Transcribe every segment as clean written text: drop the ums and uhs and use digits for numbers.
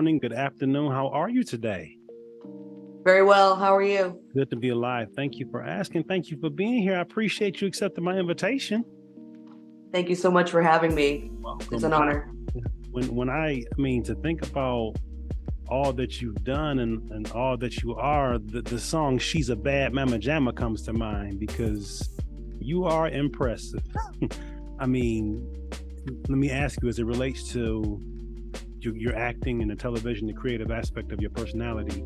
morning, good afternoon. How are you today? Very well. How are you? Good to be alive. Thank you for asking. Thank you for being here. I appreciate you accepting my invitation. Thank you so much for having me. Welcome. It's an honor. When I mean, to think about all that you've done and all that you are, the song She's a Bad Mama Jamma comes to mind because you are impressive. I mean, let me ask you, as it relates to your acting and the television, the creative aspect of your personality,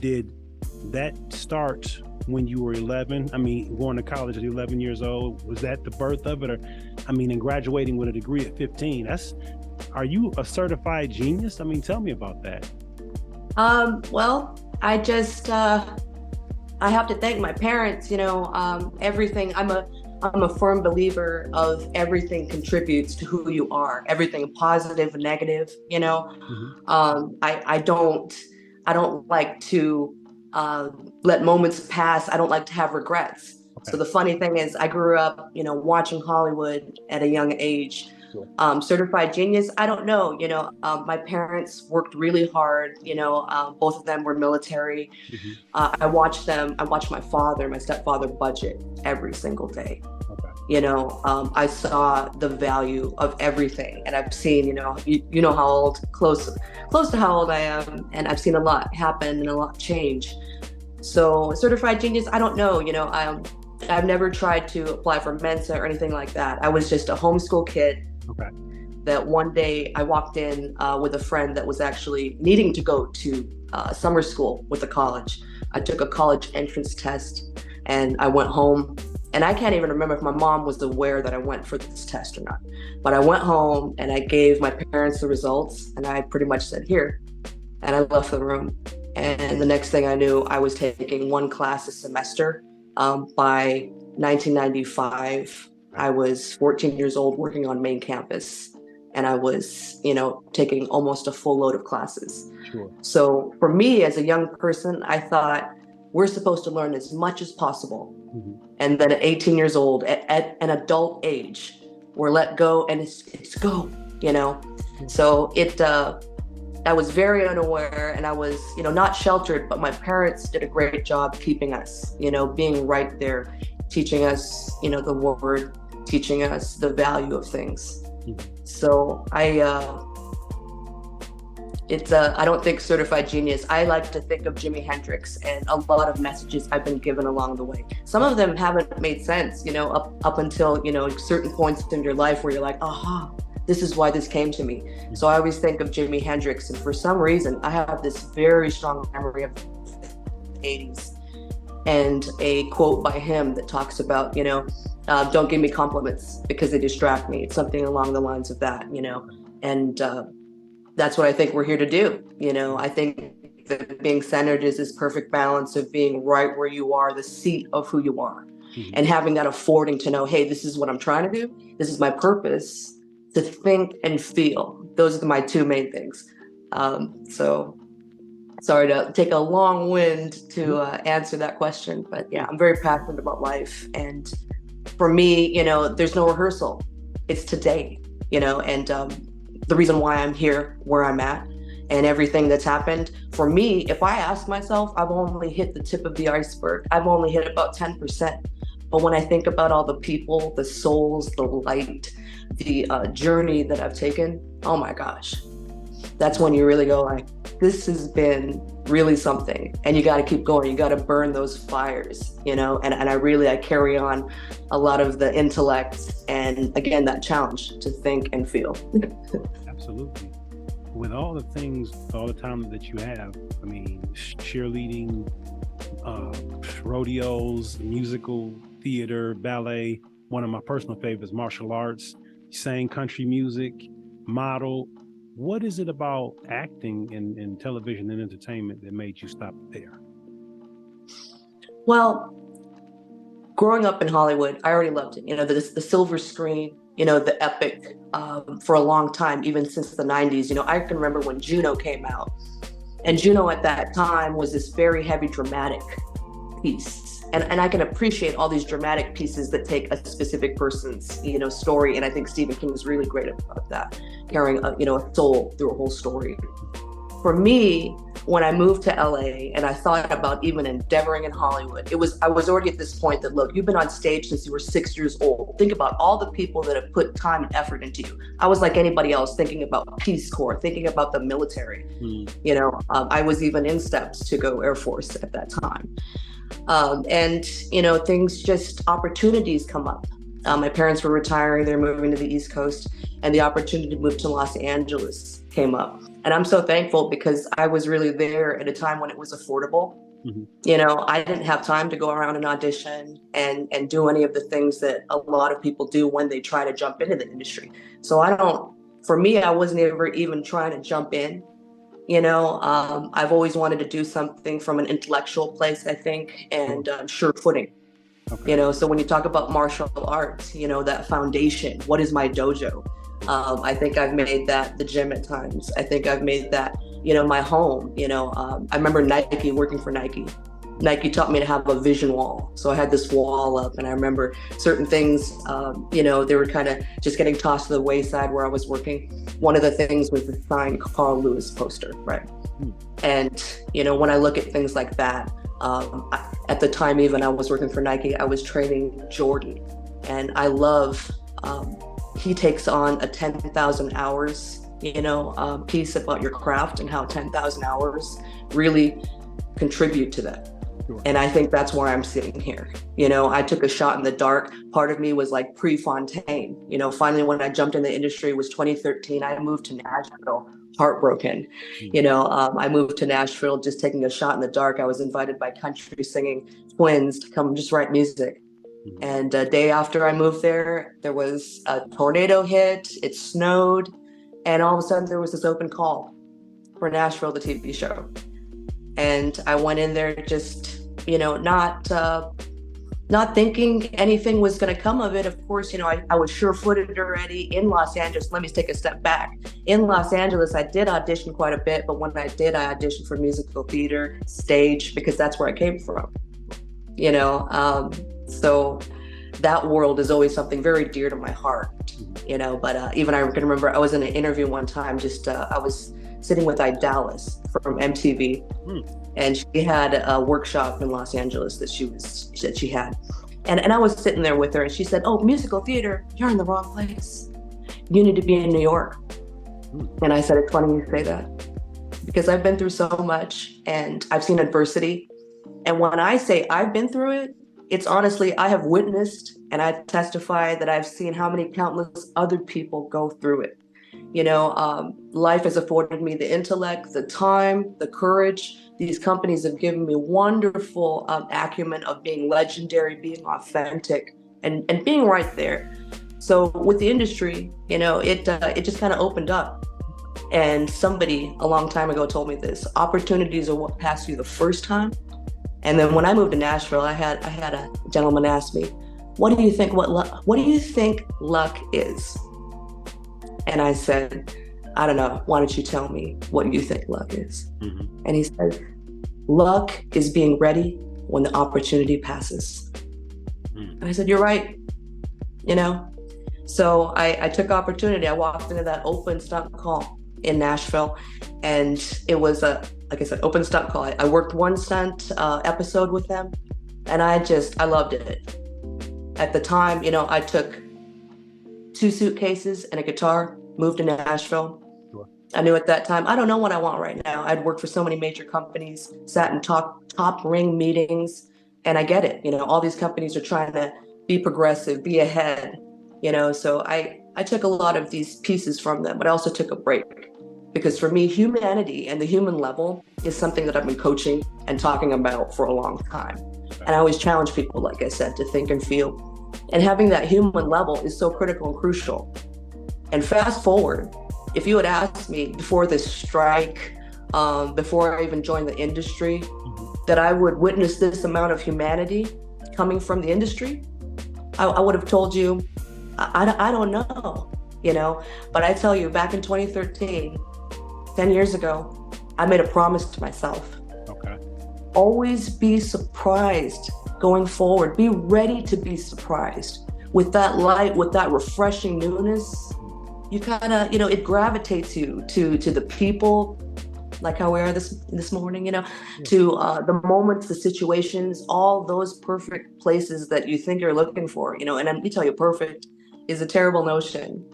did that start when you were 11? I mean, going to college at 11 years old, was that the birth of it? Or, I mean, and graduating with a degree at 15, are you a certified genius? I mean, tell me about that. Well, I just, I have to thank my parents, everything. I'm a firm believer of everything contributes to who you are, everything positive and negative, I don't like to let moments pass. I don't like to have regrets. Okay. So the funny thing is I grew up, watching Hollywood at a young age. Sure. Certified genius, I don't know, my parents worked really hard, both of them were military. Mm-hmm. I watched my stepfather budget every single day. Okay. I saw the value of everything, and I've seen, you know how old, close to how old I am, and I've seen a lot happen and a lot change. So certified genius, I don't know, I've never tried to apply for Mensa or anything like that. I was just a homeschool kid. Okay. That one day I walked in with a friend that was actually needing to go to summer school with the college. I took a college entrance test and I went home, and I can't even remember if my mom was aware that I went for this test or not. But I went home and I gave my parents the results, and I pretty much said, here, and I left the room. And the next thing I knew, I was taking one class a semester. By 1995, I was 14 years old working on main campus, and I was, taking almost a full load of classes. Sure. So for me as a young person, I thought we're supposed to learn as much as possible. Mm-hmm. And then at 18 years old, at an adult age, we're let go and it's go, Mm-hmm. So I was very unaware, and I was, not sheltered, but my parents did a great job keeping us, being right there, teaching us, the word, teaching us the value of things. Mm-hmm. So I don't think certified genius. I like to think of Jimi Hendrix and a lot of messages I've been given along the way. Some of them haven't made sense, up until, certain points in your life where you're like, aha, this is why this came to me. Mm-hmm. So I always think of Jimi Hendrix, and for some reason, I have this very strong memory of the 80s and a quote by him that talks about, don't give me compliments because they distract me. It's something along the lines of that, and that's what I think we're here to do. I think that being centered is this perfect balance of being right where you are, the seat of who you are, mm-hmm. and having that affording to know, hey, this is what I'm trying to do. This is my purpose, to think and feel. Those are my two main things. So sorry to take a long wind to answer that question, but yeah, I'm very passionate about life. And for me, there's no rehearsal. It's today, and the reason why I'm here, where I'm at, and everything that's happened. For me, if I ask myself, I've only hit the tip of the iceberg. I've only hit about 10%. But when I think about all the people, the souls, the light, the journey that I've taken, oh my gosh, that's when you really go like, this has been really something, and you got to keep going. You got to burn those fires, and I carry on a lot of the intellect and, again, that challenge to think and feel. Absolutely. With all the things, all the time that you have, I mean, cheerleading, rodeos, musical theater, ballet, one of my personal favorites, martial arts, sang country music, model. What is it about acting in television and entertainment that made you stop there? Well, growing up in Hollywood, I already loved it. The silver screen, the epic, for a long time, even since the 90s. I can remember when Juno came out. And Juno at that time was this very heavy dramatic piece. And I can appreciate all these dramatic pieces that take a specific person's, story. And I think Stephen King is really great about that, carrying a soul through a whole story. for me, when I moved to LA and I thought about even endeavoring in Hollywood, I was already at this point that, look, you've been on stage since you were 6 years old. Think about all the people that have put time and effort into you. I was like anybody else, thinking about Peace Corps, thinking about the military. You know, I was even in steps to go Air Force at that time. And, you know, opportunities come up. My parents were retiring, they're moving to the East Coast, and the opportunity to move to Los Angeles came up. And I'm so thankful because I was really there at a time when it was affordable. You know, I didn't have time to go around and audition and do any of the things that a lot of people do when they try to jump into the industry. So for me, I wasn't ever even trying to jump in. You know, I've always wanted to do something from an intellectual place, I think, and sure footing. You know, so when you talk about martial arts, you know, that foundation, what is my dojo? I think I've made that the gym at times. I think I've made that, you know, my home. You know, I remember working for Nike. Nike taught me to have a vision wall. So I had this wall up, and I remember certain things, you know, they were kind of just getting tossed to the wayside where I was working. One of the things was the signed Carl Lewis poster, right? And, you know, when I look at things like that, at the time, even I was working for Nike, I was training Jordan. And I love, he takes on a 10,000 hours, you know, piece about your craft and how 10,000 hours really contribute to that. And I think that's where I'm sitting here. You know, I took a shot in the dark. Part of me was like Prefontaine. You know, finally, when I jumped in the industry, it was 2013. I moved to Nashville, heartbroken. You know, I moved to Nashville just taking a shot in the dark. I was invited by country singing twins to come just write music. And a day after I moved there was a tornado hit, it snowed, and all of a sudden there was this open call for Nashville, the TV show. And I went in there just, you know, not thinking anything was going to come of it. Of course, you know, I was sure-footed already in Los Angeles. Let me take a step back. In Los Angeles, I did audition quite a bit, but when I did, I auditioned for musical theater, stage, because that's where I came from. You know, so that world is always something very dear to my heart, you know, but even I can remember I was in an interview one time, I was sitting with Dallas from MTV, and she had a workshop in Los Angeles that she had. And I was sitting there with her, and she said, "Oh, musical theater, you're in the wrong place. You need to be in New York." And I said, "It's funny you say that, because I've been through so much and I've seen adversity. And when I say I've been through it, it's honestly, I have witnessed and I testify that I've seen how many countless other people go through it. You know, life has afforded me the intellect, the time, the courage. These companies have given me wonderful acumen of being legendary, being authentic, and being right there. So with the industry, you know, it just kind of opened up. And somebody a long time ago told me this: opportunities are what pass you the first time. And then when I moved to Nashville, I had a gentleman ask me, what do you think luck is? And I said, I don't know. Why don't you tell me what you think luck is? And he said, luck is being ready when the opportunity passes. And I said, you're right. You know, so I took opportunity. I walked into that open stunt call in Nashville, and it was like I said, open stunt call. I worked one stunt episode with them, and I loved it. At the time, you know, I took 2 suitcases and a guitar, moved to Nashville. Sure. I knew at that time, I don't know what I want right now. I'd worked for so many major companies, sat in top ring meetings, and I get it. You know, all these companies are trying to be progressive, be ahead, you know, so I took a lot of these pieces from them, but I also took a break. Because for me, humanity and the human level is something that I've been coaching and talking about for a long time. And I always challenge people, like I said, to think and feel. And having that human level is so critical and crucial. And fast forward, if you had asked me before this strike, before I even joined the industry, that I would witness this amount of humanity coming from the industry, I would have told you, I don't know, you know. But I tell you, back in 2013, 10 years ago, I made a promise to myself. Okay. Always be surprised going forward. Be ready to be surprised. With that light, with that refreshing newness, you kind of, you know, it gravitates you to the people like how we are this morning, to the moments, the situations, all those perfect places that you think you're looking for, and let me tell you, perfect is a terrible notion.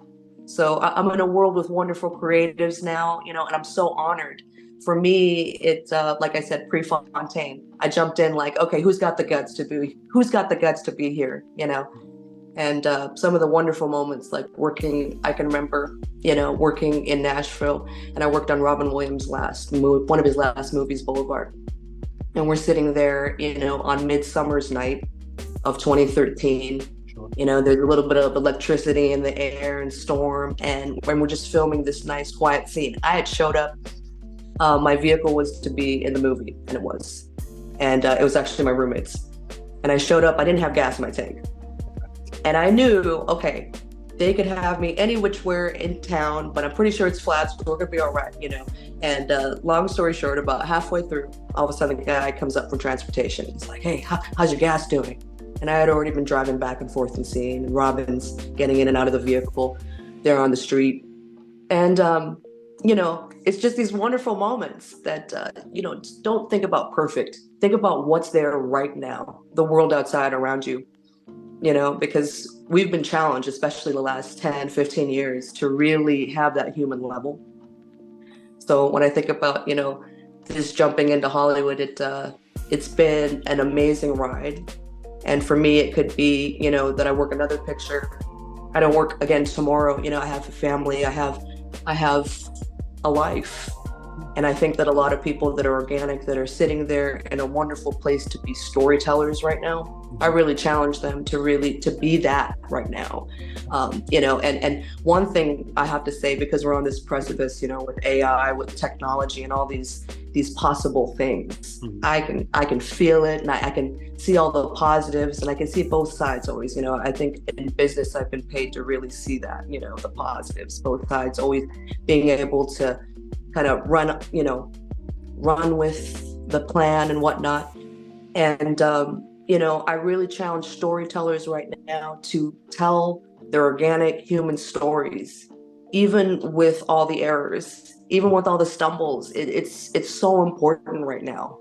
So I'm in a world with wonderful creatives now, and I'm so honored. For me, it's like I said, Prefontaine. I jumped in like, okay, who's got the guts to be here, And some of the wonderful moments, like I can remember, working in Nashville, and I worked on Robin Williams' one of his last movies, Boulevard. And we're sitting there, on Midsummer's Night of 2013. There's a little bit of electricity in the air and storm, and when we're just filming this nice quiet scene, I had showed up. My vehicle was to be in the movie, and it was. And it was actually my roommate's. And I showed up, I didn't have gas in my tank. And I knew, okay, they could have me any which where in town, but I'm pretty sure it's flat, so we're gonna be all right, And long story short, about halfway through, all of a sudden, a guy comes up from transportation. He's like, hey, how's your gas doing? And I had already been driving back and forth and seeing, and Robin's getting in and out of the vehicle. They're on the street. And, it's just these wonderful moments that, don't think about perfect. Think about what's there right now, the world outside around you, because we've been challenged, especially the last 10, 15 years, to really have that human level. So when I think about, this jumping into Hollywood, it's been an amazing ride. And for me, it could be, that I work another picture. I don't work again tomorrow. I have a family. I have a life. And I think that a lot of people that are organic, that are sitting there in a wonderful place to be storytellers right now, I really challenge them to be that right now. And one thing I have to say, because we're on this precipice, with AI, with technology and all these possible things, I can feel it, and I can see all the positives, and I can see both sides always. I think in business, I've been paid to really see that, the positives, both sides, always being able to kind of run with the plan and whatnot. And, I really challenge storytellers right now to tell their organic human stories, even with all the errors, even with all the stumbles. It's so important right now,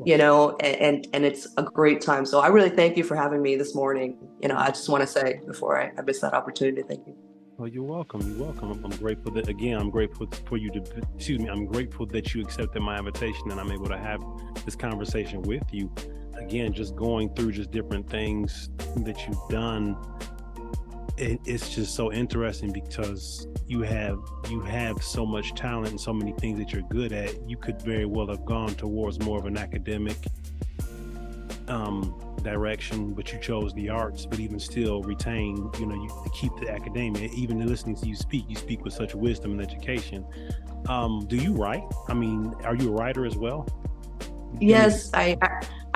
and it's a great time. So I really thank you for having me this morning. I just want to say, before I miss that opportunity, thank you. Well, you're welcome. You're welcome. I'm grateful that, again, I'm grateful for you I'm grateful that you accepted my invitation and I'm able to have this conversation with you. Again, just going through just different things that you've done. It's just so interesting because you have so much talent and so many things that you're good at. You could very well have gone towards more of an academic direction, but you chose the arts, but even still retain, you keep the academia. Even listening to you speak with such wisdom and education. Do you write? I mean, are you a writer as well? Yes, I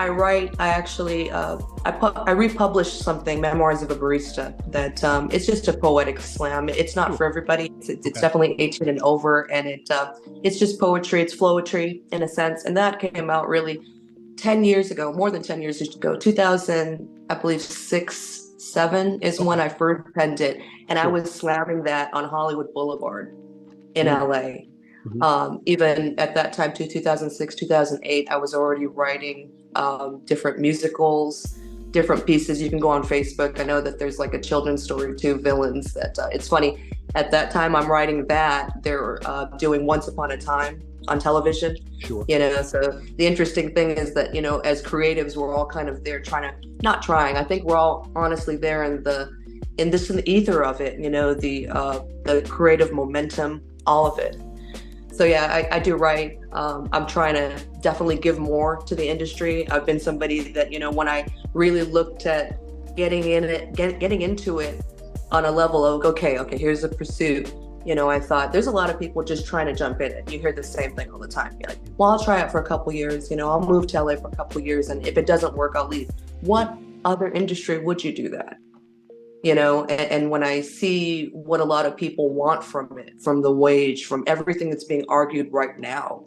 write. I actually I republished something, Memoirs of a Barista, that it's just a poetic slam. It's not for everybody. It's definitely 18 and over, and it's just poetry. It's flowetry in a sense, and that came out really 10 years ago, more than 10 years ago. 2000, I believe 6, 7 is when I first penned it, and I was slamming that on Hollywood Boulevard in LA. Even at that time, 2006, 2008, I was already writing different musicals, different pieces. You can go on Facebook. I know that there's like a children's story too, Villains, that it's funny. At that time, I'm writing that. They're doing Once Upon a Time on television. So the interesting thing is that, as creatives, we're all kind of there I think we're all honestly there in the ether of it, the creative momentum, all of it. So yeah, I do write. I'm trying to definitely give more to the industry. I've been somebody that, when I really looked at getting into it on a level of, okay, here's a pursuit. I thought there's a lot of people just trying to jump in it. You hear the same thing all the time. You're like, well, I'll try it for a couple years. I'll move to LA for a couple years. And if it doesn't work, I'll leave. What other industry would you do that? And when I see what a lot of people want from it, from the wage, from everything that's being argued right now,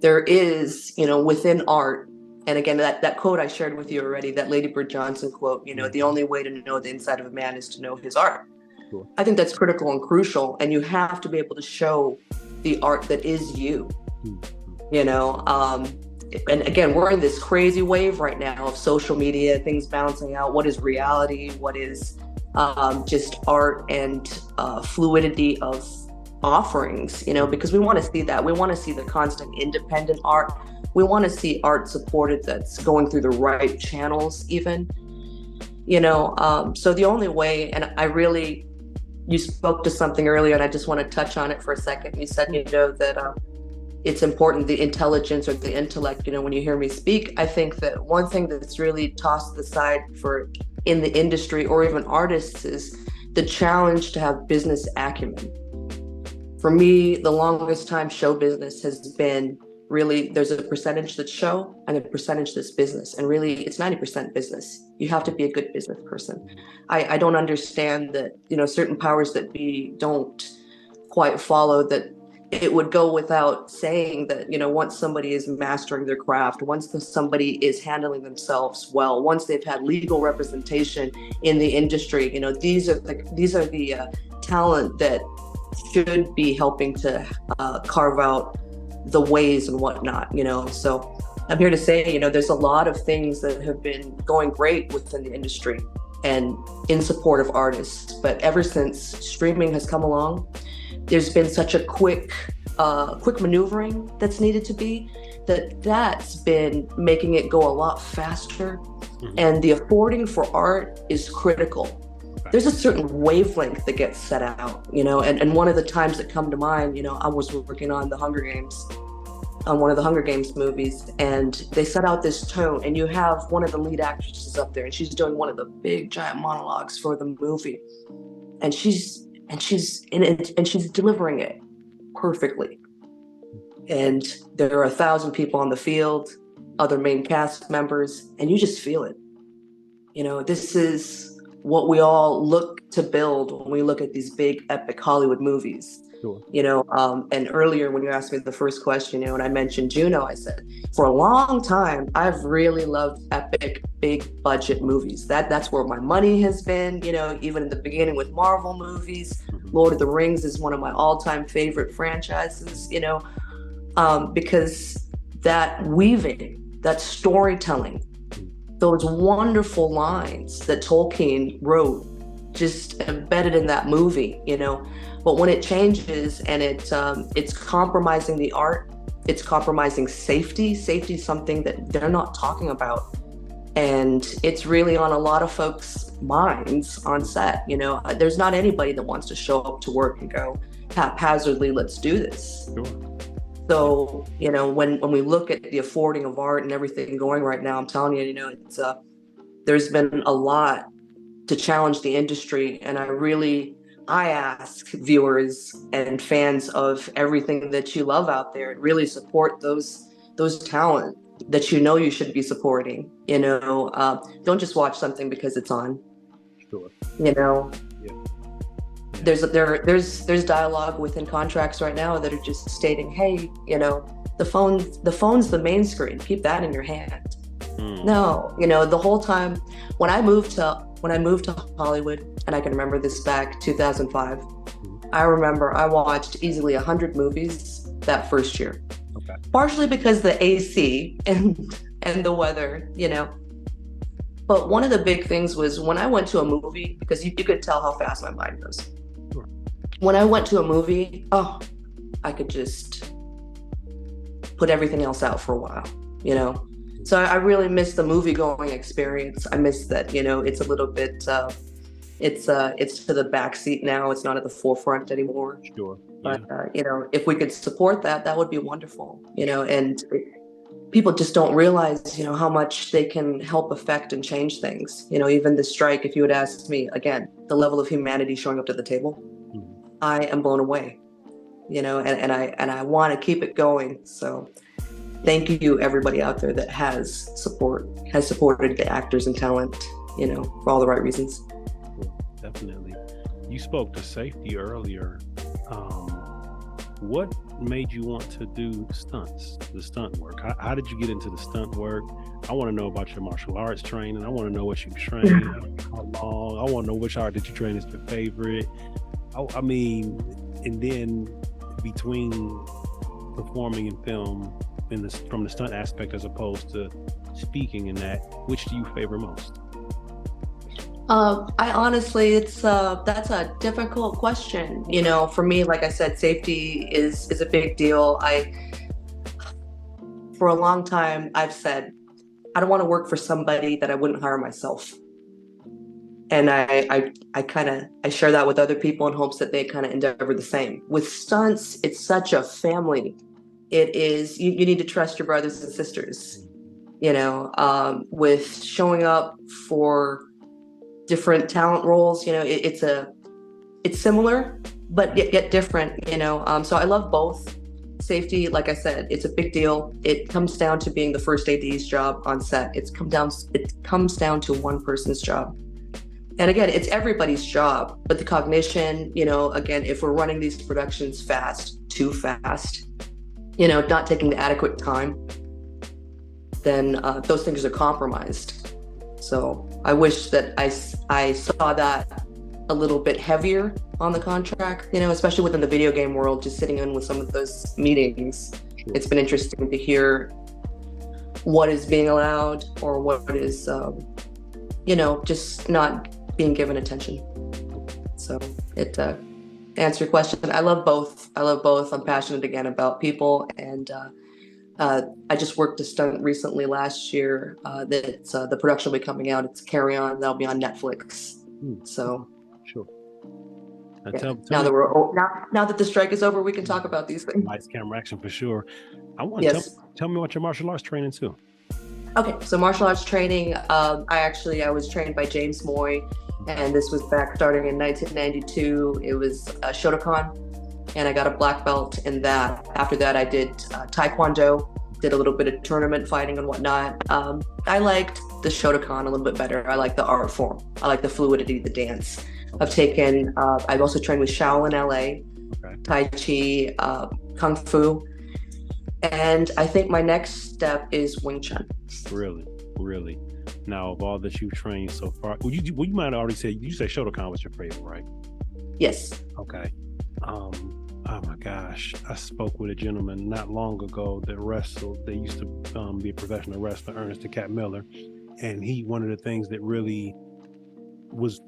there is, within art. And again, that quote I shared with you already, that Lady Bird Johnson quote, the only way to know the inside of a man is to know his art. I think that's critical and crucial. And you have to be able to show the art that is you. And again, we're in this crazy wave right now of social media, things bouncing out. What is reality? What is just art and fluidity of offerings, because we want to see that. We want to see the constant independent art. We want to see art supported that's going through the right channels even, so the only way, and you spoke to something earlier and I just want to touch on it for a second. You said, that it's important, the intelligence or the intellect, when you hear me speak. I think that one thing that's really tossed aside in the industry or even artists is the challenge to have business acumen. For me, the longest time show business has been really, there's a percentage that's show and a percentage that's business. And really it's 90% business. You have to be a good business person. I don't understand that, certain powers that be don't quite follow that. It would go without saying that, once somebody is mastering their craft, once somebody is handling themselves well, once they've had legal representation in the industry, these are the talent that should be helping to carve out the ways and whatnot, So I'm here to say, there's a lot of things that have been going great within the industry and in support of artists. But ever since streaming has come along, there's been such a quick maneuvering that's needed to be, that's been making it go a lot faster. Mm-hmm. And the affording for art is critical. There's a certain wavelength that gets set out, and one of the times that come to mind, I was working on one of the Hunger Games movies, and they set out this tone, and you have one of the lead actresses up there, and she's doing one of the big giant monologues for the movie, and she's in it, and she's delivering it perfectly. And there are 1,000 people on the field, other main cast members, and you just feel it. This is what we all look to build when we look at these big epic Hollywood movies. Sure. And earlier when you asked me the first question, and I mentioned Juno, I said, for a long time, I've really loved epic, big budget movies. That's where my money has been, even in the beginning with Marvel movies. Lord of the Rings is one of my all-time favorite franchises, because that weaving, that storytelling, those wonderful lines that Tolkien wrote, just embedded in that movie, But when it changes and it's compromising the art, it's compromising safety. Safety is something that they're not talking about. And it's really on a lot of folks' minds on set. There's not anybody that wants to show up to work and go haphazardly, let's do this. Sure. So, when we look at the affording of art and everything going right now, I'm telling you, it's there's been a lot to challenge the industry. And I ask viewers and fans of everything that you love out there, really support those talent that you should be supporting. Don't just watch something because it's on. Sure. Yeah. There's dialogue within contracts right now that are just stating, hey, the phone's the main screen. Keep that in your hand. No, the whole time when I moved to Hollywood, and I can remember this back 2005, I remember I watched easily 100 movies that first year. Okay. Partially because the AC and the weather, But one of the big things was when I went to a movie, because you could tell how fast my mind goes. Sure. When I went to a movie, I could just put everything else out for a while, So I really miss the movie going experience. I miss that, it's a little bit, it's to the back seat now. It's not at the forefront anymore. Sure. Yeah. But, if we could support that, that would be wonderful, and people just don't realize, how much they can help affect and change things. Even the strike, if you had asked me, again, the level of humanity showing up to the table, I am blown away, and I want to keep it going. So thank you, everybody out there that has supported the actors and talent, for all the right reasons. Definitely. You spoke to safety earlier. What made you want to do the stunt work? How did you get into the stunt work? I want to know about your martial arts training. I want to know what you trained, how long. I want to know which art that you train is your favorite. I mean, and then between performing in film from the stunt aspect as opposed to speaking in that, which do you favor most? I honestly, that's a difficult question. You know, for me, like I said, safety is a big deal. For a long time, I've said I don't want to work for somebody that I wouldn't hire myself. And I share that with other people in hopes that they kind of endeavor the same. With stunts, it's such a family. It is, you need to trust your brothers and sisters, you know, with showing up for different talent roles, you know, it's similar, but yet different, you know. So I love both. Safety, like I said, it's a big deal. It comes down to being the first AD's job on set. It comes down to one person's job. And again, it's everybody's job, but the cognition, you know, again, if we're running these productions too fast, you know, not taking the adequate time, then those things are compromised. So I wish that I saw that a little bit heavier on the contract, you know, especially within the video game world, just sitting in with some of those meetings. Sure. It's been interesting to hear what is being allowed or what is, you know, just not being given attention. So to answer your question, I love both. I'm passionate again about people, and I just worked a stunt recently last year that's the production will be coming out. It's Carry On. That'll be on Netflix. So sure. Yeah. Now that the strike is over, we can talk about these things. Lights, camera, action for sure. I want to tell me about your martial arts training too. Okay, so martial arts training. I was trained by James Moy, and this was back starting in 1992. It was Shotokan, and I got a black belt in that. After that, I did Taekwondo, did a little bit of tournament fighting and whatnot. I liked the Shotokan a little bit better. I like the art form. I like the fluidity, the dance. I've also trained with Shaolin LA, Tai Chi, Kung Fu. And I think my next step is Wing Chun. Really. Now, of all that you've trained so far, you might have already said, you said Shotokan was your favorite, right? Yes. Okay. Oh my gosh. I spoke with a gentleman not long ago that wrestled. They used to be a professional wrestler, Ernest the Cat Miller. And one of the things that really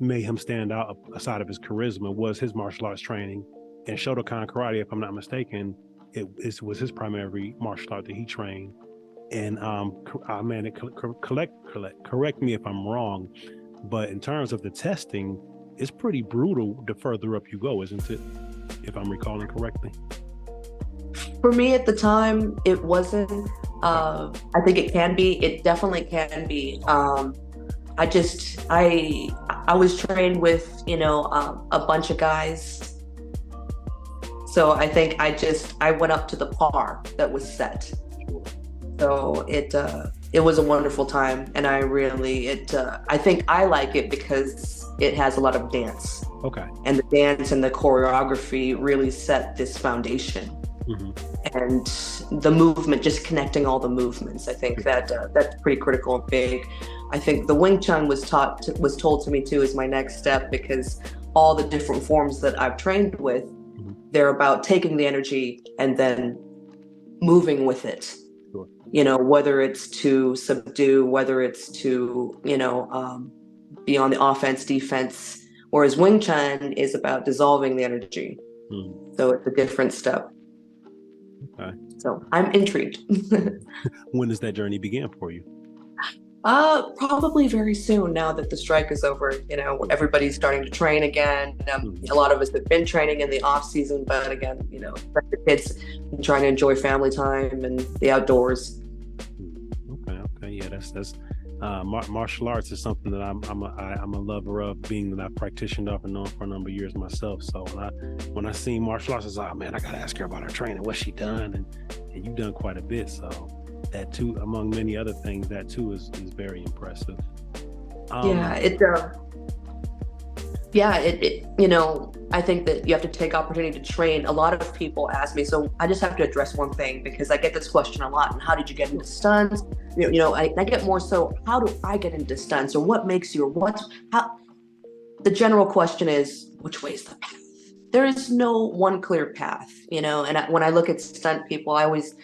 made him stand out aside of his charisma was his martial arts training. And Shotokan karate, if I'm not mistaken, it was his primary martial art that he trained. And correct me if I'm wrong, but in terms of the testing, it's pretty brutal the further up you go, isn't it? If I'm recalling correctly. For me at the time, it wasn't. I think it can be. It definitely can be. I was trained with, you know, a bunch of guys. So I think I went up to the par that was set. So it was a wonderful time, and I think I like it because it has a lot of dance. Okay. And the dance and the choreography really set this foundation. Mm-hmm. And the movement, just connecting all the movements, I think that's pretty critical and big. I think the Wing Chun was told to me too as my next step, because all the different forms that I've trained with, they're about taking the energy and then moving with it. Sure. You know, whether it's to subdue, whether it's to, you know, be on the offense, defense, whereas Wing Chun is about dissolving the energy. So it's a different step. Okay. So I'm intrigued. When does that journey begin for you? Probably very soon, now that the strike is over. You know, everybody's starting to train again. A lot of us have been training in the off season, but again, you know, the kids trying to enjoy family time and the outdoors. Okay, yeah, that's martial arts is something that I'm a lover of, being that I've practiced off and on for a number of years myself. So when I seen martial arts, I was like, oh man, I gotta ask her about her training, what she done, and you've done quite a bit. So that too, among many other things, that too is very impressive. You know, I think that you have to take opportunity to train. A lot of people ask me, so I just have to address one thing, because I get this question a lot. And how did you get into stunts? You know, I get more so, how do I get into stunts, or what makes you, or how? The general question is, which way is the path? There is no one clear path, you know. And when I look at stunt people, I always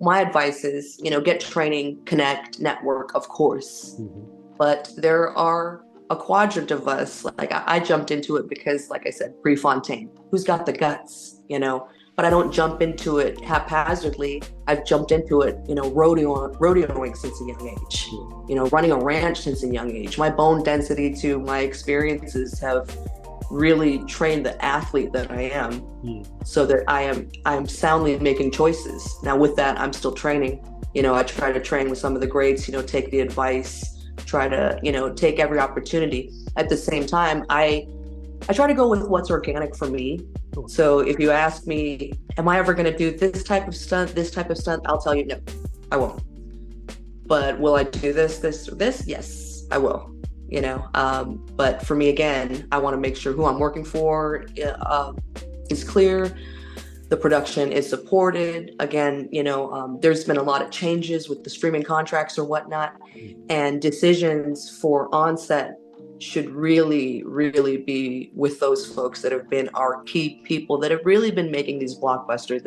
my advice is, get training, connect, network, of course. But there are a quadrant of us. Like I jumped into it because, like I said, Prefontaine, who's got the guts, but I don't jump into it haphazardly. I've jumped into it, rodeoing since a young age, running a ranch since a young age. My bone density to my experiences have really trained the athlete that I am, so that I am soundly making choices. Now with that, I'm still training. I try to train with some of the greats, take the advice, try to, take every opportunity. At the same time, I try to go with what's organic for me. So if you ask me, am I ever going to do this type of stunt, I'll tell you, no, I won't. But will I do this? Yes, I will. But for me, again, I want to make sure who I'm working for is clear. The production is supported. Again, there's been a lot of changes with the streaming contracts or whatnot, and decisions for onset should really, really be with those folks that have been our key people that have really been making these blockbusters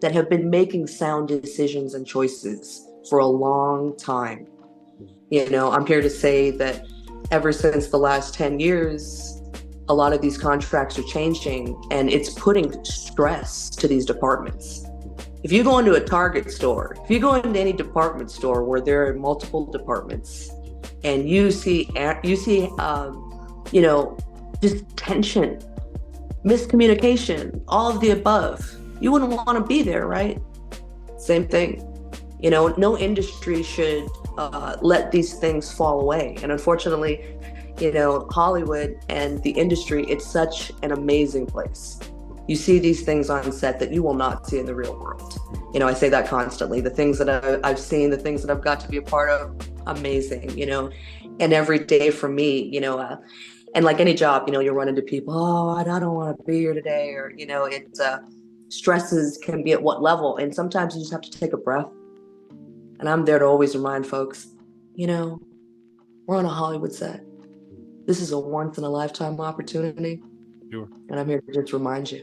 that have been making sound decisions and choices for a long time. I'm here to say that ever since the last 10 years, a lot of these contracts are changing, and it's putting stress to these departments. If you go into a Target store, if you go into any department store where there are multiple departments, and you see, just tension, miscommunication, all of the above, you wouldn't want to be there, right? Same thing. No industry should let these things fall away. And unfortunately, Hollywood and the industry, it's such an amazing place. You see these things on set that you will not see in the real world. I say that constantly. The things that I've seen, the things that I've got to be a part of, amazing, and every day for me, and like any job, you'll run into people, oh, I don't want to be here today, or, stresses can be at what level. And sometimes you just have to take a breath. And I'm there to always remind folks, we're on a Hollywood set. This is a once in a lifetime opportunity. Sure. And I'm here to just remind you,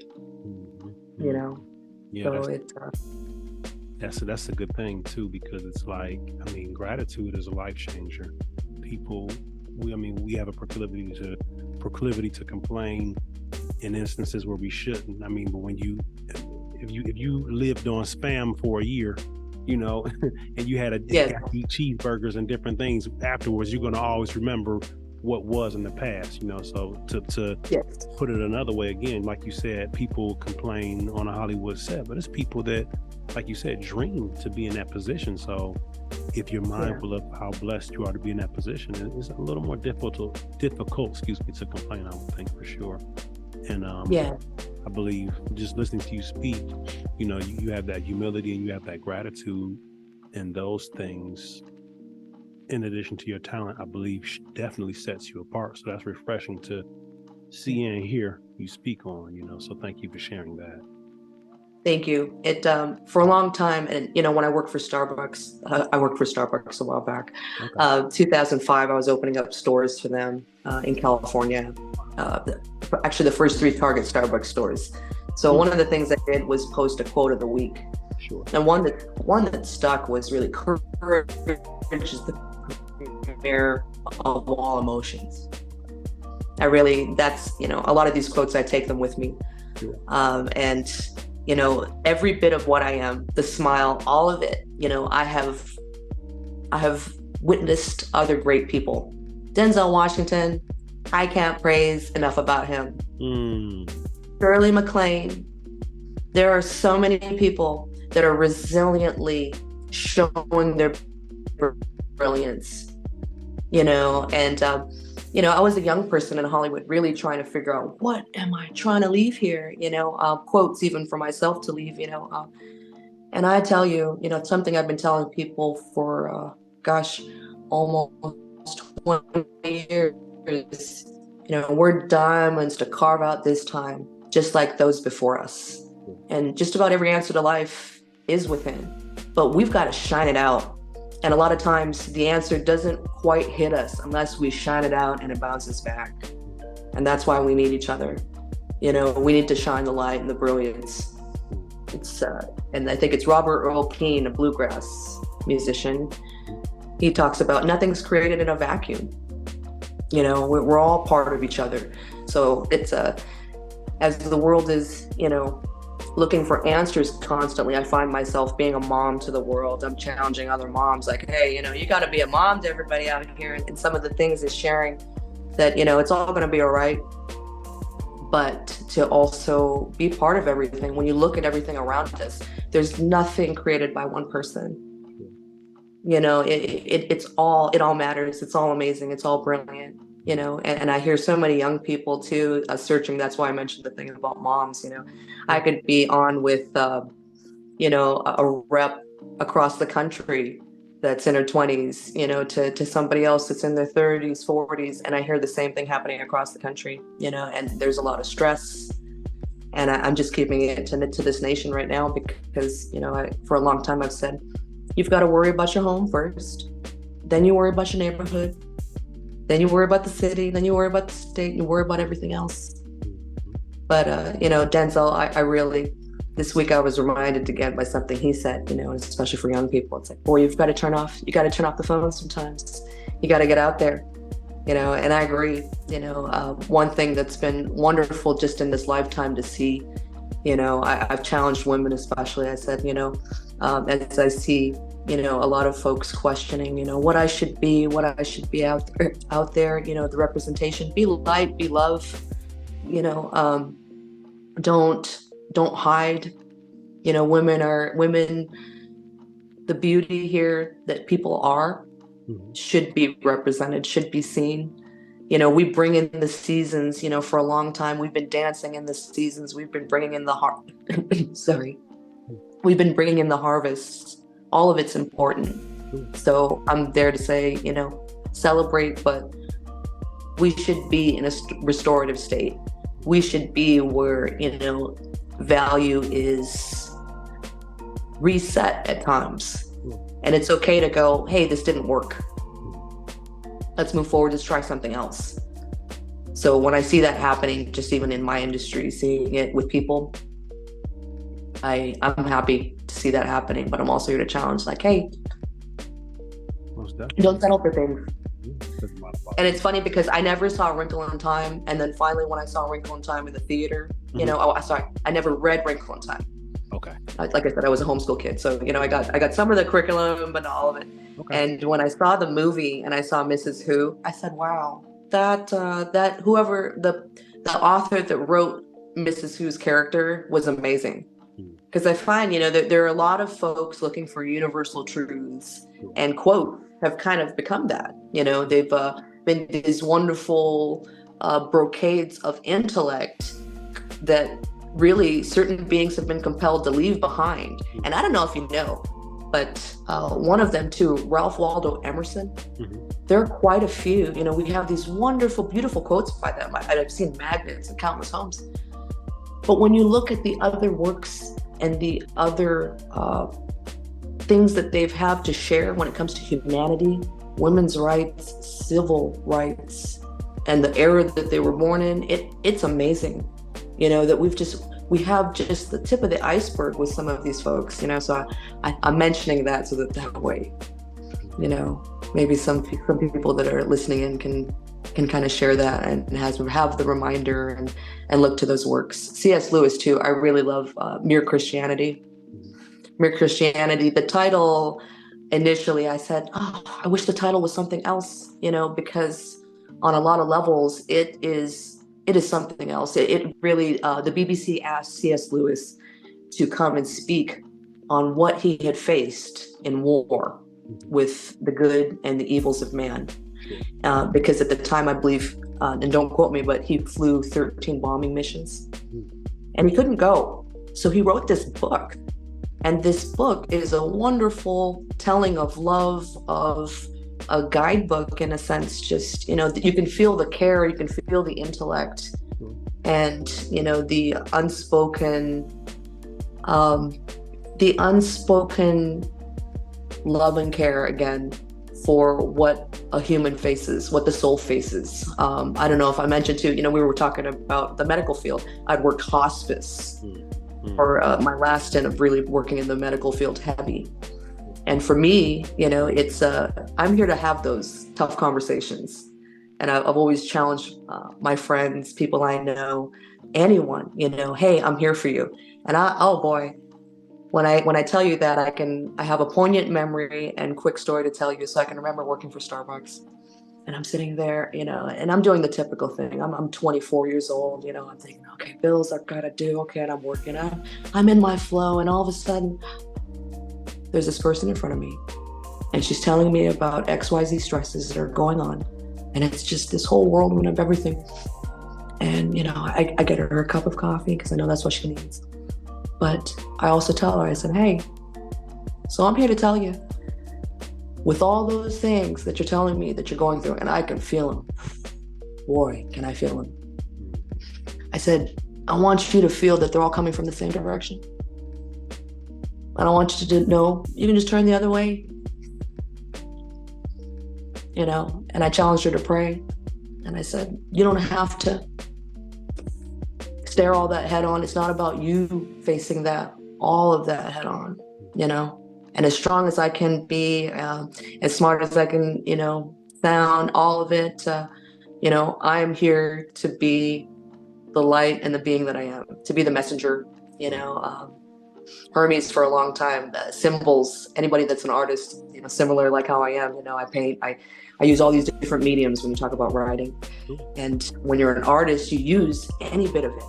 Yeah, so that's a good thing too, because it's like, gratitude is a life changer. People, we have a proclivity to complain in instances where we shouldn't. But when if you lived on Spam for a year, and you had to eat cheeseburgers and different things afterwards, you're going to always remember what was in the past, so to put it another way, again, like you said, people complain on a Hollywood set, but it's people that, like you said, dream to be in that position. So if you're mindful of how blessed you are to be in that position, it's a little more difficult, to complain, I would think, for sure. And I believe just listening to you speak, you have that humility and you have that gratitude, and those things, in addition to your talent, I believe definitely sets you apart. So that's refreshing to see and hear you speak on, so thank you for sharing that. Thank you. It for a long time, and when I worked for Starbucks, I worked for Starbucks a while back. Okay. 2005, I was opening up stores for them in California. Actually, the first 3 Target Starbucks stores. So one of the things I did was post a quote of the week. Sure. And one that stuck was really, courage is the premier of all emotions. That's a lot of these quotes, I take them with me. Sure. And every bit of what I am, the smile, all of it, I have witnessed other great people. Denzel Washington, I can't praise enough about him. Shirley MacLaine. There are so many people that are resiliently showing their brilliance, and I was a young person in Hollywood really trying to figure out, what am I trying to leave here? Quotes even for myself to leave, and I tell you, something I've been telling people for, almost 20 years, we're diamonds to carve out this time, just like those before us. And just about every answer to life is within, but we've got to shine it out. And a lot of times the answer doesn't quite hit us unless we shine it out and it bounces back. And that's why we need each other. We need to shine the light and the brilliance. It's and I think it's Robert Earl Keen, a bluegrass musician. He talks about nothing's created in a vacuum. You know, we're all part of each other. So it's as the world is, you know, looking for answers constantly, I find myself being a mom to the world. I'm challenging other moms, like, hey, you know, you got to be a mom to everybody out here. And some of the things is sharing that, you know, it's all going to be all right, but to also be part of everything. When you look at everything around us, there's nothing created by one person. You know, it all matters. It's all amazing. It's all brilliant. You know, and I hear so many young people too searching. That's why I mentioned the thing about moms. You know, I could be on with, you know, a rep across the country that's in her 20s, you know, to somebody else that's in their 30s, 40s, and I hear the same thing happening across the country. You know, and there's a lot of stress, and I'm just keeping it to this nation right now because, you know, for a long time I've said, you've got to worry about your home first, then you worry about your neighborhood. Then you worry about the city, then you worry about the state, you worry about everything else. But, you know, Denzel, I really, this week I was reminded again by something he said, you know, especially for young people. It's like, boy, you got to turn off the phone sometimes. You got to get out there, you know, and I agree. You know, one thing that's been wonderful just in this lifetime to see, you know, I've challenged women especially. I said, you know, as I see, you know, a lot of folks questioning, you know, what I should be out there, you know, the representation, be light, be love, you know, don't hide, you know, women, the beauty here that people are should be represented, should be seen. You know, we bring in the seasons, you know, for a long time, we've been dancing in the seasons, we've been bringing in the we've been bringing in the harvests. All of it's important. So I'm there to say, you know, celebrate, but we should be in a restorative state. We should be where, you know, value is reset at times. And it's okay to go, hey, this didn't work. Let's move forward, let's try something else. So when I see that happening, just even in my industry, seeing it with people, I'm happy to see that happening, but I'm also here to challenge, like, hey, don't settle for things. And it's funny because I never saw Wrinkle in Time, and then finally when I saw Wrinkle in Time in the theater, you know, I never read Wrinkle in Time. Okay. Like I said, I was a homeschool kid, so, you know, I got some of the curriculum, but not all of it. Okay. And when I saw the movie and I saw Mrs. Who, I said, wow, that whoever the author that wrote Mrs. Who's character was amazing. Because I find, you know, that there are a lot of folks looking for universal truths, and quote have kind of become that. You know, they've been these wonderful brocades of intellect that really certain beings have been compelled to leave behind. And I don't know if you know, but one of them too, Ralph Waldo Emerson, there are quite a few. You know, we have these wonderful, beautiful quotes by them. I've seen magnets in countless homes. But when you look at the other works and the other things that they've had to share when it comes to humanity, women's rights, civil rights, and the era that they were born in, it's amazing. You know, that we have just the tip of the iceberg with some of these folks, you know, so I'm mentioning that so that way, you know, maybe some people that are listening in can kind of share that and have the reminder and look to those works. C.S. Lewis too, I really love Mere Christianity. Mere Christianity, the title, initially I said, oh, I wish the title was something else, you know, because on a lot of levels, it is something else. It really, the BBC asked C.S. Lewis to come and speak on what he had faced in war with the good and the evils of man. Because at the time, I believe, and don't quote me, but he flew 13 bombing missions and he couldn't go. So he wrote this book. And this book is a wonderful telling of love, of a guidebook in a sense. Just, you know, you can feel the care, you can feel the intellect, and, you know, the unspoken love and care again for what a human faces, what the soul faces. I don't know if I mentioned too, you know, we were talking about the medical field. I'd worked hospice. for my last stint of really working in the medical field heavy. And for me, it's I'm here to have those tough conversations. And I've always challenged my friends, people I know, anyone, hey, I'm here for you. And oh boy, when I tell you that, I have a poignant memory and quick story to tell you. So I can remember working for Starbucks, and I'm sitting there, and I'm doing the typical thing. I'm 24 years old, I'm thinking, okay, bills I've got to do, okay, and I'm working out. I'm in my flow, and all of a sudden, there's this person in front of me, and she's telling me about XYZ stresses that are going on, and it's just this whole whirlwind of everything. And I get her a cup of coffee because I know that's what she needs. But I also tell her, I said, hey, so I'm here to tell you, with all those things that you're telling me that you're going through, and I can feel them. Boy, can I feel them. I said, I want you to feel that they're all coming from the same direction. I don't want you to know you can just turn the other way. And I challenged her to pray. And I said, you don't have to stare all that head on. It's not about you facing all of that head on, and as strong as I can be, as smart as I can, sound, all of it, I'm here to be the light and the being that I am, to be the messenger, Hermes for a long time, symbols, anybody that's an artist, similar like how I am, I paint, I use all these different mediums when you talk about writing. And when you're an artist, you use any bit of it,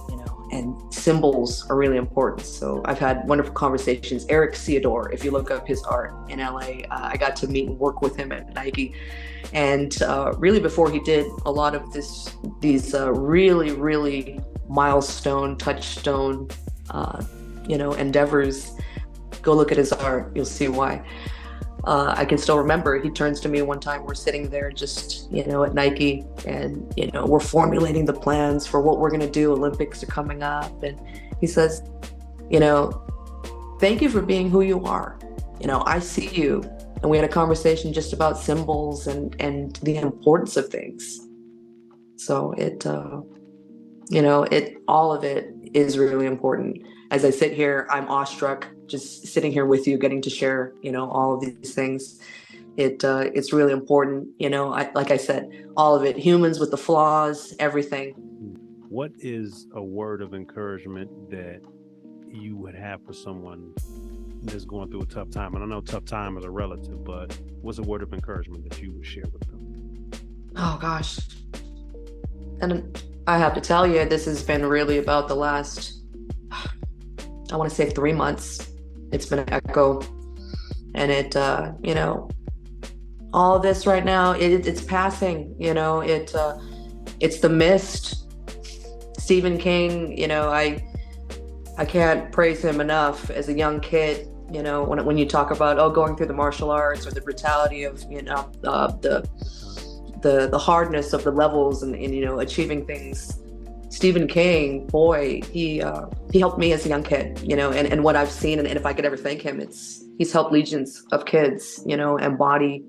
and symbols are really important. So I've had wonderful conversations. Eric Theodore, if you look up his art in LA, I got to meet and work with him at Nike. And really before he did a lot of these really, really milestone, touchstone, endeavors, go look at his art, you'll see why. I can still remember, he turns to me one time, we're sitting there just, at Nike, and, we're formulating the plans for what we're going to do. Olympics are coming up. And he says, thank you for being who you are. I see you. And we had a conversation just about symbols and the importance of things. So all of it is really important. As I sit here, I'm awestruck just sitting here with you, getting to share, all of these things. It's really important, like I said, all of it, humans with the flaws, everything. What is a word of encouragement that you would have for someone that's going through a tough time? And I know tough time is a relative, but what's a word of encouragement that you would share with them? Oh gosh. And I have to tell you, this has been really about the last, I want to say 3 months. It's been an echo, and it, all of this right now, it's passing, it's the mist. Stephen King, I can't praise him enough. As a young kid, when you talk about, going through the martial arts, or the brutality of, the hardness of the levels and achieving things. Stephen King, boy, he helped me as a young kid, and what I've seen, and if I could ever thank him, he's helped legions of kids, embody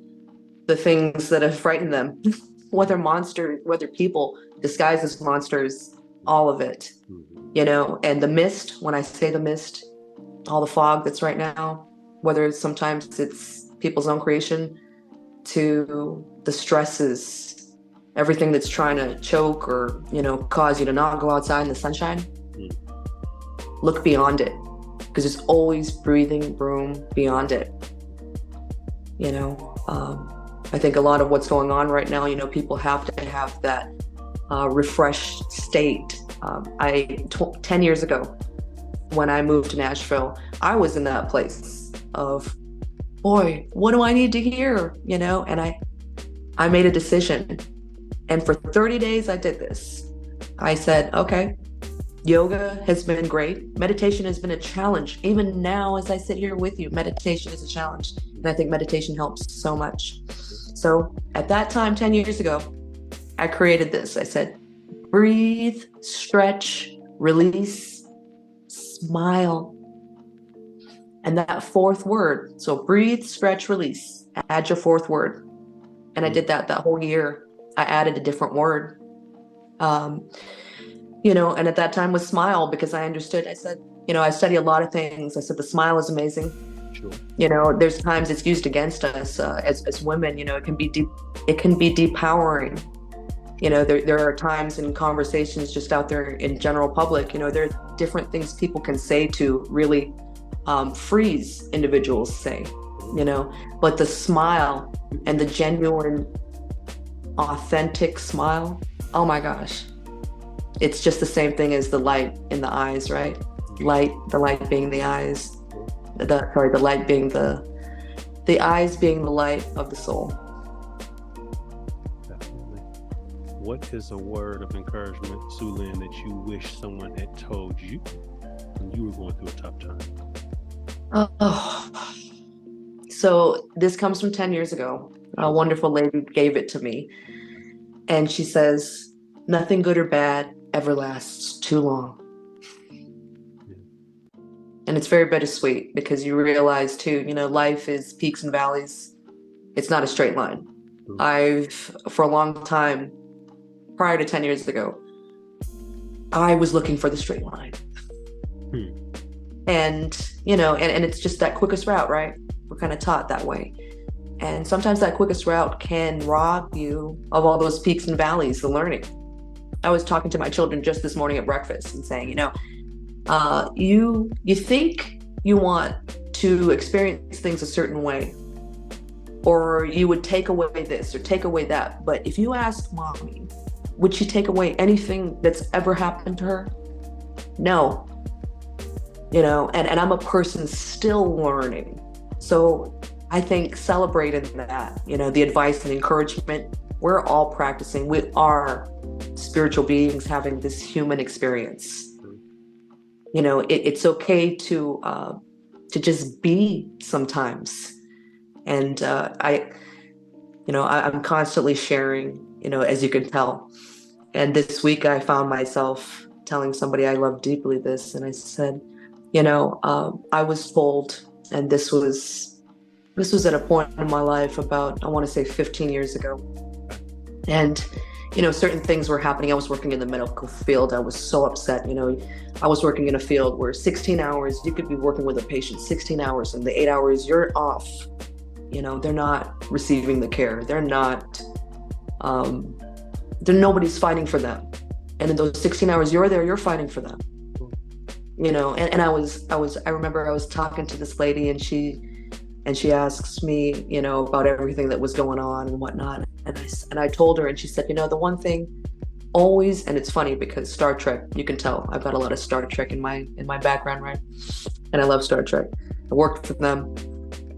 the things that have frightened them, whether monsters, whether people disguised as monsters, all of it, and the mist, when I say the mist, all the fog that's right now, whether sometimes it's people's own creation to the stresses, everything that's trying to choke or, cause you to not go outside in the sunshine. Look beyond it, because there's always breathing room beyond it. I think a lot of what's going on right now, people have to have that refreshed state. 10 years ago, when I moved to Nashville, I was in that place of, boy, what do I need to hear? And I made a decision. And for 30 days, I did this. I said, okay, yoga has been great. Meditation has been a challenge. Even now, as I sit here with you, meditation is a challenge. And I think meditation helps so much. So at that time, 10 years ago, I created this. I said, breathe, stretch, release, smile. And that fourth word, so breathe, stretch, release, add your fourth word. And I did that whole year. I added a different word, and at that time was smile, because I understood. I said, I study a lot of things. I said the smile is amazing. Sure. There's times it's used against us as women. It can be depowering. There are times in conversations just out there in general public, there are different things people can say to really freeze individuals, say, but the smile and the genuine, authentic smile, oh my gosh, it's just the same thing as the light in the eyes, right? The light being the eyes, the light being the eyes being the light of the soul. What is a word of encouragement, Sue-Lynn, that you wish someone had told you when you were going through a tough time? So this comes from 10 years ago. A wonderful lady gave it to me. And she says, nothing good or bad ever lasts too long. Yeah. And it's very bittersweet because you realize too, life is peaks and valleys. It's not a straight line. For a long time, prior to 10 years ago, I was looking for the straight line. And, and it's just that quickest route, right? We're kind of taught that way. And sometimes that quickest route can rob you of all those peaks and valleys, the learning. I was talking to my children just this morning at breakfast and saying, you think you want to experience things a certain way, or you would take away this or take away that. But if you asked mommy, would she take away anything that's ever happened to her? No. And I'm a person still learning. So I think celebrating that, the advice and encouragement, we're all practicing. We are spiritual beings having this human experience. It's okay to just be sometimes. And I'm constantly sharing, as you can tell. And this week I found myself telling somebody I love deeply this, and I said, I was told, and this was at a point in my life about, I want to say 15 years ago. And, certain things were happening. I was working in the medical field. I was so upset. I was working in a field where 16 hours, you could be working with a patient 16 hours, and the 8 hours you're off. They're not receiving the care. They're not, nobody's fighting for them. And in those 16 hours you're there, you're fighting for them. And I remember I was talking to this lady, and she asks me, about everything that was going on and whatnot. And I told her, and she said, the one thing always, and it's funny because Star Trek, you can tell I've got a lot of Star Trek in my background, right? And I love Star Trek. I worked for them.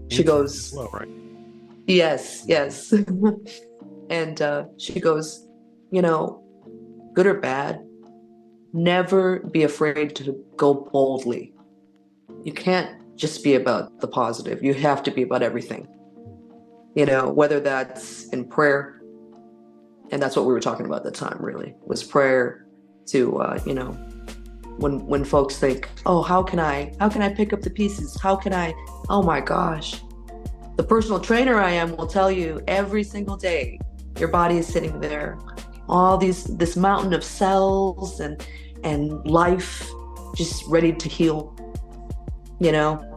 She goes, well, right? Yes. And she goes, good or bad, never be afraid to go boldly. You can't just be about the positive. You have to be about everything. Whether that's in prayer, and that's what we were talking about at the time, really, was prayer to, when folks think, oh, how can I pick up the pieces? Oh my gosh. The personal trainer I am will tell you every single day, your body is sitting there, all this mountain of cells and life just ready to heal.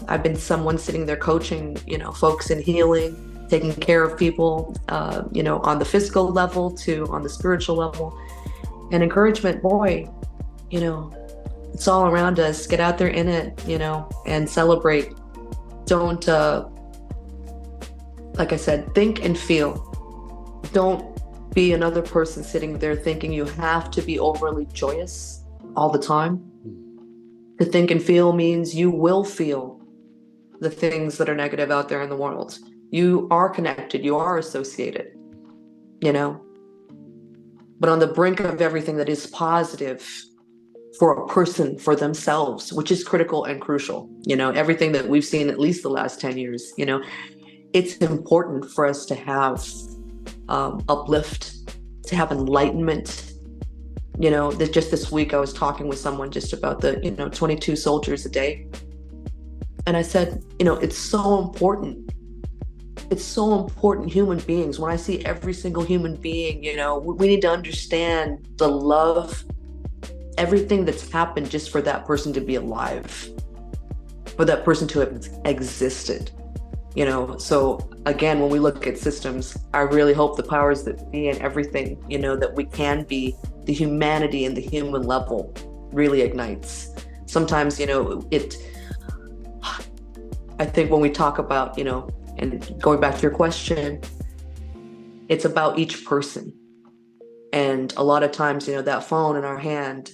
I've been someone sitting there coaching, folks in healing, taking care of people, on the physical level to on the spiritual level. And encouragement, boy, it's all around us. Get out there in it, and celebrate. Don't, like I said, think and feel. Don't be another person sitting there thinking you have to be overly joyous all the time. To think and feel means you will feel the things that are negative out there in the world. You are connected, you are associated, but on the brink of everything that is positive for a person, for themselves, which is critical and crucial. Everything that we've seen at least the last 10 years, it's important for us to have uplift, to have enlightenment. Just this week I was talking with someone just about the 22 soldiers a day, and I said, it's so important. It's so important, human beings. When I see every single human being, we need to understand the love everything that's happened just for that person to be alive, for that person to have existed. So again, when we look at systems, I really hope the powers that be and everything, that we can be, the humanity and the human level really ignites. Sometimes, I think when we talk about, and going back to your question, it's about each person. And a lot of times, that phone in our hand,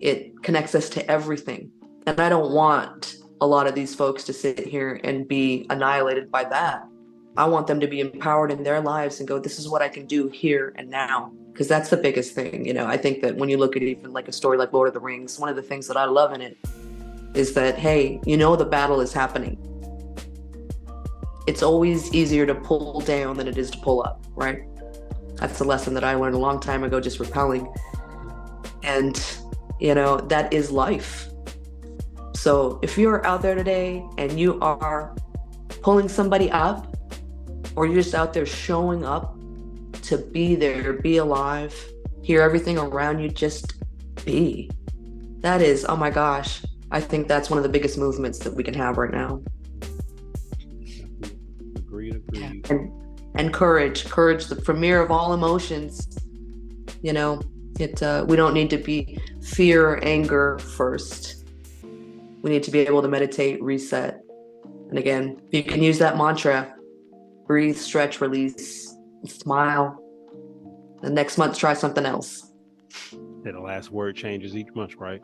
it connects us to everything. And I don't want a lot of these folks to sit here and be annihilated by that. I want them to be empowered in their lives and go, this is what I can do here and now. Because that's the biggest thing. I think that when you look at even like a story like Lord of the Rings, one of the things that I love in it is that, hey, the battle is happening. It's always easier to pull down than it is to pull up, right? That's a lesson that I learned a long time ago, just repelling. And, that is life. So if you're out there today and you are pulling somebody up, or you're just out there showing up to be there, be alive, hear everything around you, just be. That is, oh my gosh, I think that's one of the biggest movements that we can have right now. Agreed. And courage, the premier of all emotions. We don't need to be fear or anger first. We need to be able to meditate, reset. And again, you can use that mantra: breathe, stretch, release, smile. The next month, try something else. Yeah, the last word changes each month, right?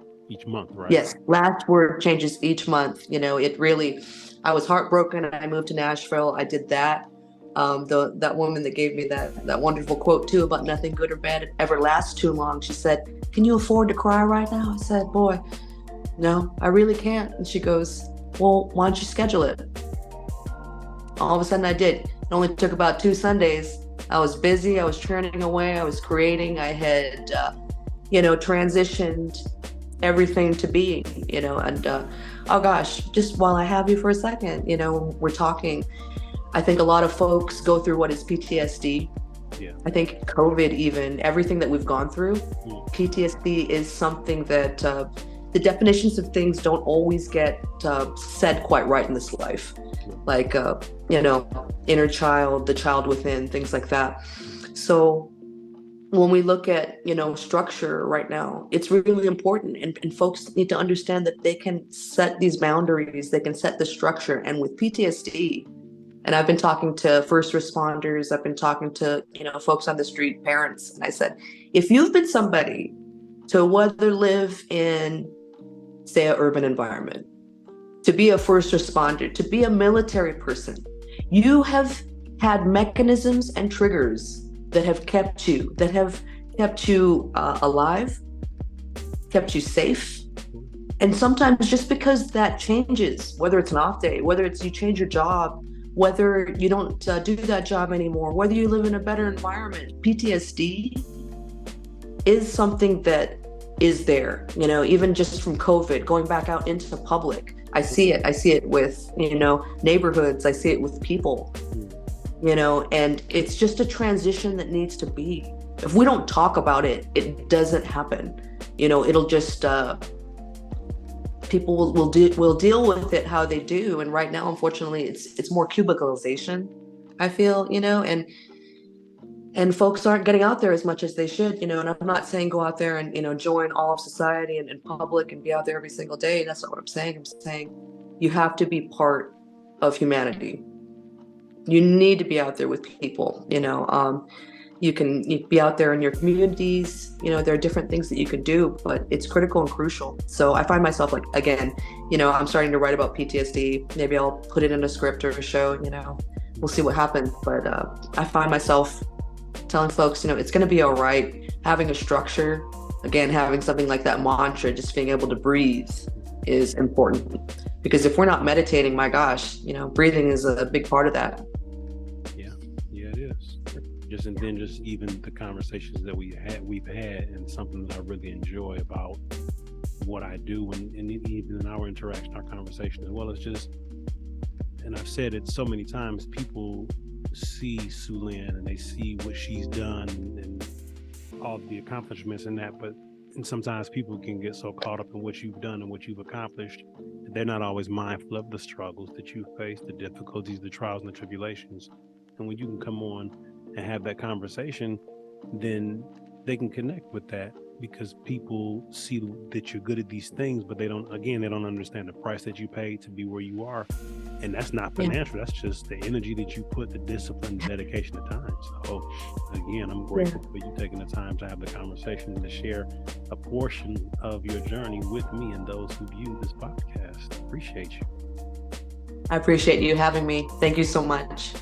Yes, last word changes each month. It really, I was heartbroken. I moved to Nashville. I did that. That woman that gave me that wonderful quote too about nothing good or bad ever lasts too long. She said, "Can you afford to cry right now?" I said, "Boy, no, I really can't." And she goes, "Well, why don't you schedule it?" All of a sudden I did. It only took about 2 Sundays. I was busy. I was churning away. I was creating. I had, transitioned everything to being, and oh gosh, just while I have you for a second, we're talking. I think a lot of folks go through what is PTSD. Yeah. I think COVID, even everything that we've gone through, PTSD is something that the definitions of things don't always get said quite right in this life. Like, inner child, the child within, things like that. So when we look at, structure right now, it's really important. And folks need to understand that they can set these boundaries, they can set the structure. And with PTSD, and I've been talking to first responders, I've been talking to, folks on the street, parents. And I said, if you've been somebody to whether live in, say, an urban environment, to be a first responder, to be a military person, you have had mechanisms and triggers that have kept you alive, kept you safe. And sometimes just because that changes, whether it's an off day, whether it's you change your job, whether you don't do that job anymore, whether you live in a better environment, PTSD is something that is there, even just from COVID, going back out into the public. I see it with, neighborhoods. I see it with people, and it's just a transition that needs to be. If we don't talk about it, it doesn't happen. It'll just, people will deal with it how they do. And right now, unfortunately, it's more cubicalization, I feel, and folks aren't getting out there as much as they should, and I'm not saying go out there and, join all of society and public and be out there every single day. That's not what I'm saying. I'm saying you have to be part of humanity. You need to be out there with people, you can be out there in your communities, there are different things that you can do, but it's critical and crucial. So I find myself like, again, I'm starting to write about PTSD. Maybe I'll put it in a script or a show, we'll see what happens. But I find myself telling folks, it's going to be all right. Having a structure, again, having something like that mantra, just being able to breathe is important. Because if we're not meditating, my gosh, breathing is a big part of that. Yeah, it is. And then even the conversations that we've had, and something that I really enjoy about what I do, and even in our interaction, our conversation, as well as just, and I've said it so many times, people see Sue-Lynn and they see what she's done and all the accomplishments in that, but And sometimes people can get so caught up in what you've done and what you've accomplished, they're not always mindful of the struggles that you face, the difficulties, the trials and the tribulations. And when you can come on and have that conversation, then they can connect with that, because people see that you're good at these things, but they don't understand the price that you paid to be where you are. And that's not financial. That's just the energy that you put, the discipline, the dedication, the time. So again, I'm grateful for you taking the time to have the conversation and to share a portion of your journey with me and those who view this podcast. Appreciate you. I appreciate you having me. Thank you so much.